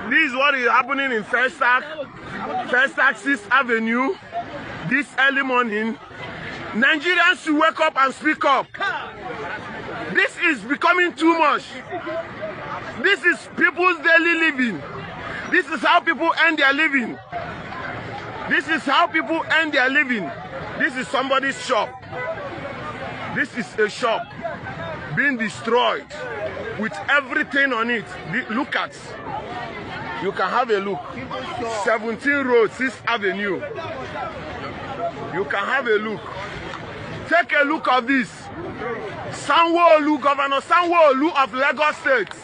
This is what is happening in First Act 6th Avenue this early morning. Nigerians should wake up and speak up. This is becoming too much. This is people's daily living. This is how people earn their living. This is how people earn their living. This is somebody's shop. This is a shop being destroyed with everything on it. Look at. You can have a look. 17 Road, 6th Avenue. You can have a look. Take a look of this. Sanwo-Olu, Governor Sanwo-Olu of Lagos State.